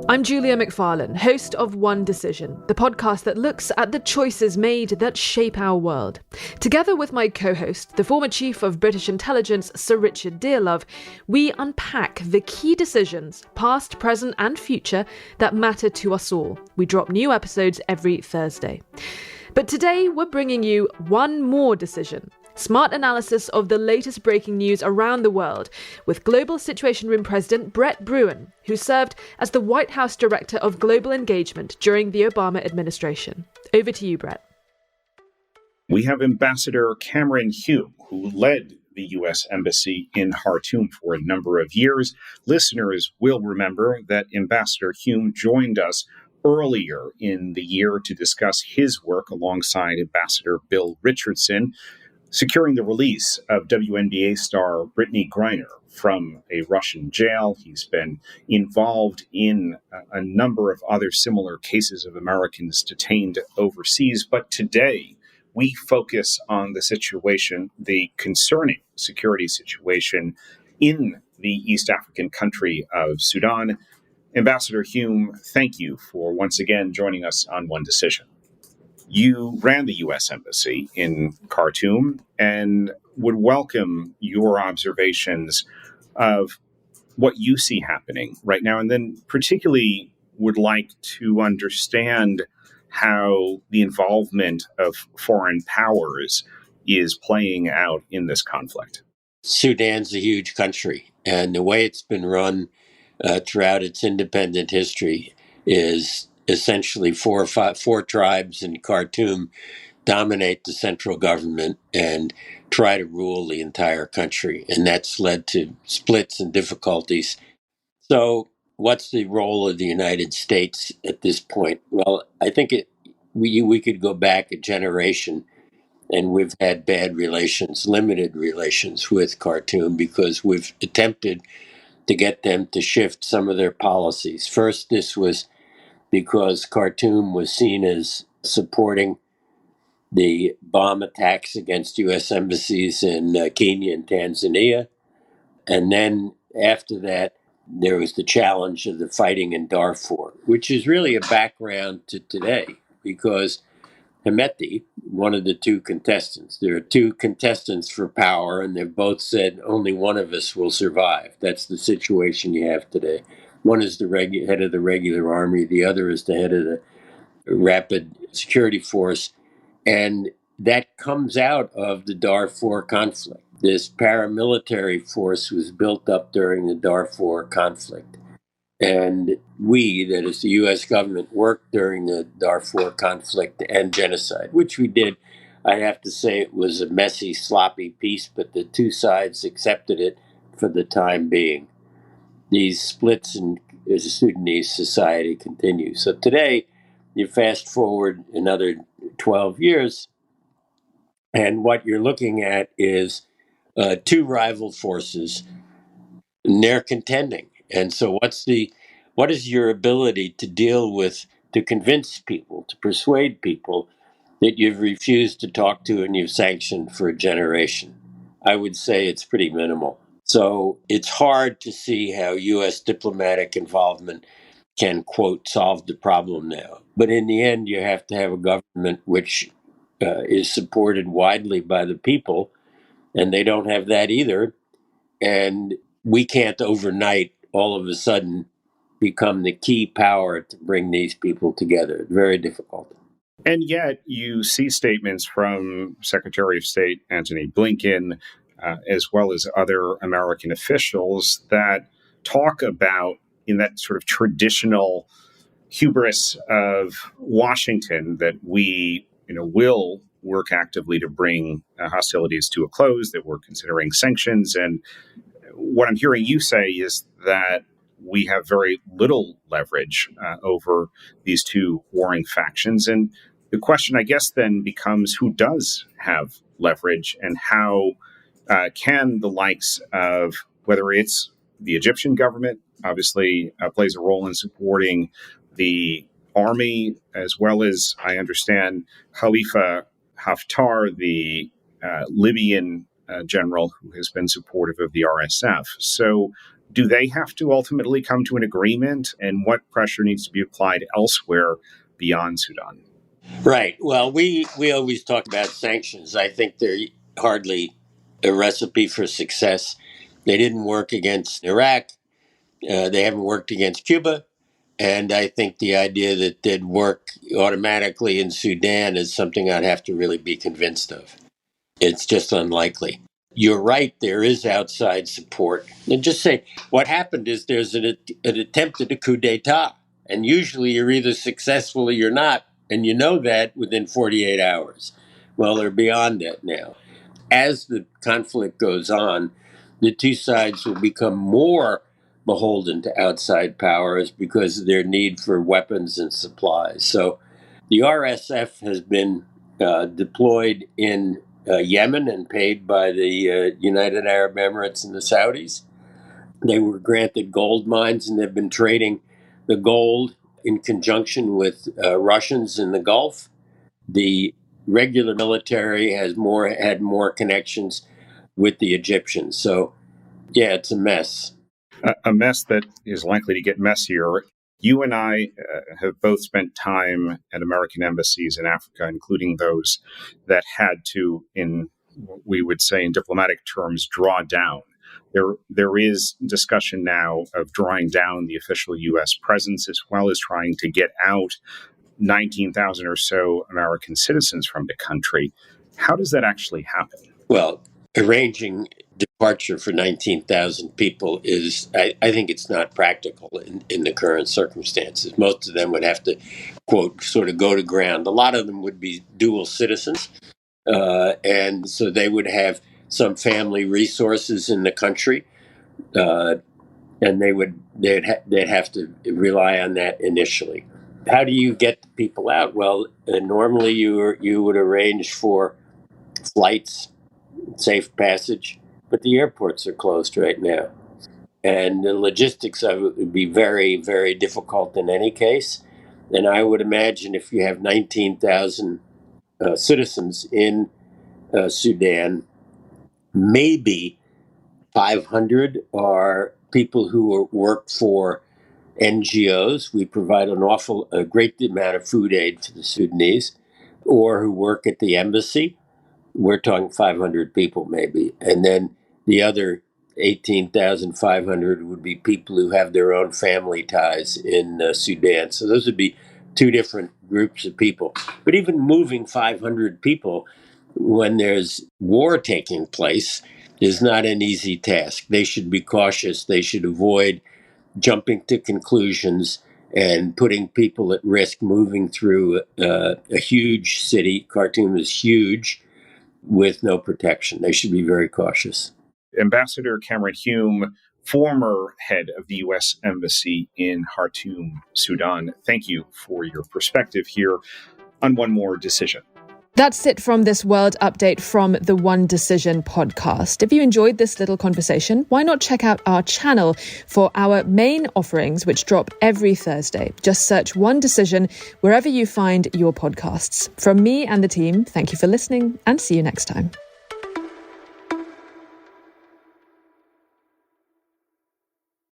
I'm Julia McFarlane, host of One Decision, the podcast that looks at the choices made that shape our world. Together with my co-host, the former chief of British intelligence, Sir Richard Dearlove, we unpack the key decisions, past, present and future, that matter to us all. We drop new episodes every Thursday. But today we're bringing you one more decision. Smart analysis of the latest breaking news around the world with Global Situation Room President Bruen, who served as the White House Director of Global Engagement during the Obama administration. Over to you, Brett. We have Ambassador Cameron Hume, who led the U.S. Embassy in Khartoum for a number of years. Listeners will remember that Ambassador Hume joined us earlier in the year to discuss his work alongside Ambassador Bill Richardson, securing the release of WNBA star Brittany Griner from a Russian jail. He's been involved in a number of other similar cases of Americans detained overseas. But today, we focus on the situation, the concerning security situation in the East African country of Sudan. Ambassador Hume, thank you for once again joining us on One Decision. You ran the U.S. Embassy in Khartoum and would welcome your observations of what you see happening right now, and then particularly would like to understand how the involvement of foreign powers is playing out in this conflict. Sudan's a huge country, and the way it's been run throughout its independent history is essentially four tribes in Khartoum dominate the central government and try to rule the entire country. And that's led to splits and difficulties. So what's the role of the United States at this point? Well, I think we could go back a generation, and we've had bad relations, limited relations with Khartoum because we've attempted to get them to shift some of their policies. First, this was because Khartoum was seen as supporting the bomb attacks against U.S. embassies in Kenya and Tanzania. And then after that, there was the challenge of the fighting in Darfur, which is really a background to today because Panetta, one of the two contestants, there are two contestants for power, and they've both said only one of us will survive. That's the situation you have today. One is the head of the regular army. The other is the head of the rapid security force. And that comes out of the Darfur conflict. This paramilitary force was built up during the Darfur conflict. And we, that is the U.S. government, worked during the Darfur conflict to end genocide, which we did. I have to say it was a messy, sloppy peace, but the two sides accepted it for the time being. These splits in Sudanese society continue. So today, you fast forward another 12 years, and what you're looking at is two rival forces, and they're contending. And so what is your ability to deal with, to convince people, to persuade people that you've refused to talk to and you've sanctioned for a generation? I would say it's pretty minimal. So it's hard to see how U.S. diplomatic involvement can, quote, solve the problem now. But in the end, you have to have a government which is supported widely by the people, and they don't have that either. And we can't overnight, all of a sudden, become the key power to bring these people together. Very difficult. And yet you see statements from Secretary of State Antony Blinken, as well as other American officials that talk about, in that sort of traditional hubris of Washington, that we, will work actively to bring hostilities to a close, that we're considering sanctions. And what I'm hearing you say is that we have very little leverage over these two warring factions. And the question, I guess, then becomes who does have leverage, and how can the likes of, whether it's the Egyptian government, obviously plays a role in supporting the army, as well as, I understand, Khalifa Haftar, the Libyan general who has been supportive of the RSF. So Do they have to ultimately come to an agreement? And what pressure needs to be applied elsewhere beyond Sudan? Right. Well, we always talk about sanctions. I think they're hardly a recipe for success. They didn't work against Iraq. They haven't worked against Cuba. And I think the idea that they'd work automatically in Sudan is something I'd have to really be convinced of. It's just unlikely. You're right, there is outside support. And just say, what happened is there's an attempt at a coup d'etat. And usually you're either successful or you're not. And you know that within 48 hours. Well, they're beyond that now. As the conflict goes on, the two sides will become more beholden to outside powers because of their need for weapons and supplies. So the RSF has been deployed in Yemen and paid by the United Arab Emirates and the Saudis. They were granted gold mines and they've been trading the gold in conjunction with Russians in the Gulf. The regular military had more connections with the Egyptians. So, yeah, it's a mess. A mess that is likely to get messier. You and I have both spent time at American embassies in Africa, including those that had to, in what we would say in diplomatic terms, draw down. There is discussion now of drawing down the official U.S. presence, as well as trying to get out 19,000 or so American citizens from the country. How does that actually happen? Well, arranging departure for 19,000 people is, I think it's not practical in the current circumstances. Most of them would have to, quote, sort of go to ground. A lot of them would be dual citizens. And so they would have some family resources in the country. And they'd have to rely on that initially. How do you get the people out? Well, normally you would arrange for flights, safe passage, but the airports are closed right now. And the logistics of it would be very, very difficult in any case. And I would imagine if you have 19,000 citizens in Sudan, maybe 500 are people who work for NGOs. We provide a great amount of food aid to the Sudanese, or who work at the embassy. We're talking 500 people maybe. And then the other 18,500 would be people who have their own family ties in Sudan. So those would be two different groups of people. But even moving 500 people when there's war taking place is not an easy task. They should be cautious. They should avoid jumping to conclusions and putting people at risk moving through a huge city. Khartoum is huge, with no protection. They should be very cautious. Ambassador Cameron Hume, former head of the U.S. Embassy in Khartoum, Sudan, thank you for your perspective here on One More Decision. That's it from this World Update from the One Decision podcast. If you enjoyed this little conversation, why not check out our channel for our main offerings, which drop every Thursday. Just search One Decision wherever you find your podcasts. From me and the team, thank you for listening and see you next time.